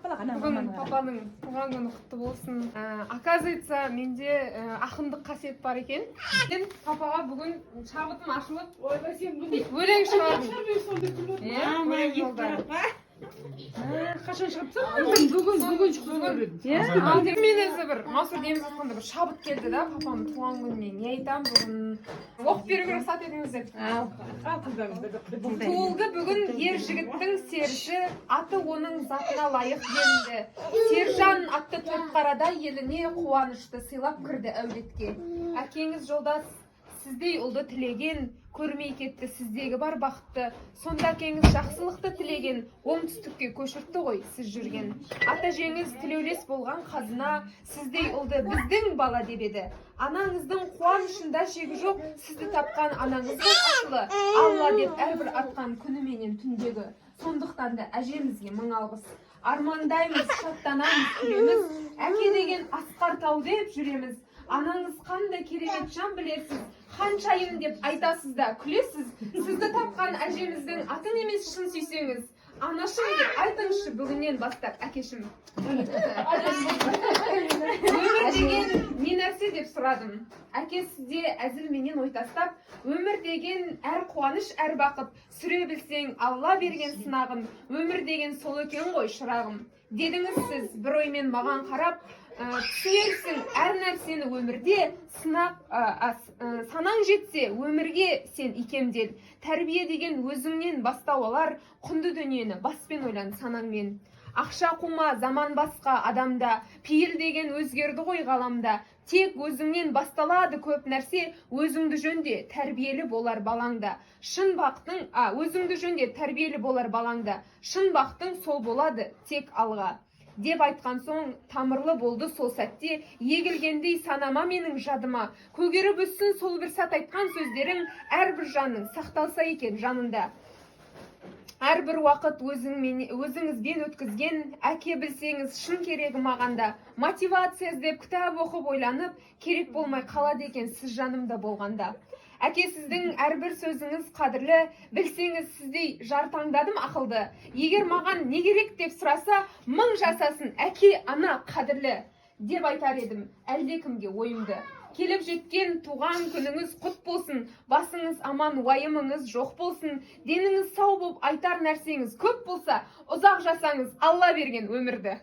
Бүгін папаның туған күні құтты болсын. Оказывается, менде ақындық қасиет бар екен. Мен папаға бүгін шабытым ашылып, өлең шығардым. Қашан шығыпсың? Бүгін шықты. Мен өзі бір Мансұр деміз жатқанда бір шабыт келді да, папамның туған күніне. Не айтам бүгін? Оқып беруге рұқсат етіңіз деп. Туылды бүгін ер жігіттің серіші, аты оның затына лайық делінді. Сержан атты төртқарада еліне қуанышты сыйлап кірді әулетке. Әкеңіз жолдас сіздей ұлды тілеген, көрмей кетті сіздегі бар бақытты. Сонда әкеңіз жақсылықты тілеген, оңтүстікке көшіртті ғой сіз жүрген. Ата-жеңіз тілеулес болған қазына, сіздей ұлды біздің бала деп еді. Анаңыздың қуанышында шегі жоқ, сізді тапқан анаңыздың асылы. Алла деп әрбір атқан күніменен түндегі. Сондықтан да әжемізге мың алғыс. Армандаймыз, шаттанамыз, күлеміз. Әке деген асқар тау деп жүреміз. Анаңыз қандай керемет жан білесіз. Ханшайым деп айтасыз да күлесіз. Сізді тапқан әжеміздің атын емес шын сүйсеңіз. Анашым деп айтыңызшы бүгіннен бастап әкешім. Өмір деген не нәрсе деп сұрадым. Әке сізде әзілменен ой тастап, өмір деген әр қуаныш, әр бақыт. Сүре білсең Алла берген сынағым. Өмір деген сол екен ғой шырағым. Дедіңіз сіз бір оймен маған қарап, түсінерсің әр нәрсені өмірде, санаң жетсе өмірге сен икемдел. Тәрбие деген өзіңнен бастау алар, құнды дүниені баспен ойлан санаңмен. Ақша қума заман басқа адамда, пейіл деген өзгерді ғой ғаламда. Тек өзіңнен басталады көп нәрсе, өзіңді жөнде тәрбиелі болар балаңда. Өзіңді жөнде тәрбиелі болар балаңда. Шын бақтың сол болады тек алға. Деп айтқан соң тамырлы болды сол сәтте, егілгендей санама менің жадыма. Көгеріп өссін сол бір сәт айтқан сөздерің, әрбір жанның сақталса екен жанында. Әрбір уақыт өзіңізбен өткізген, әке білсеңіз шын керегі мағанда. Мотивация іздеп кітап оқып ойланып, керек болмай қалады екен сіз жанымда болғанда. Әке сіздің әрбір сөзіңіз қадірлі, білсеңіз сіздей жар таңдадым ақылды. Егер маған не керек деп сұраса, мың жасасын әке ана қадірлі деп айтар едім әлдекімге ойымды. Келіп жеткен туған күніңіз құт болсын, басыңыз аман, уайымыңыз жоқ болсын, деніңіз сау болып айтар нәрсеңіз көп болса, ұзақ жасаңыз Алла берген өмірді.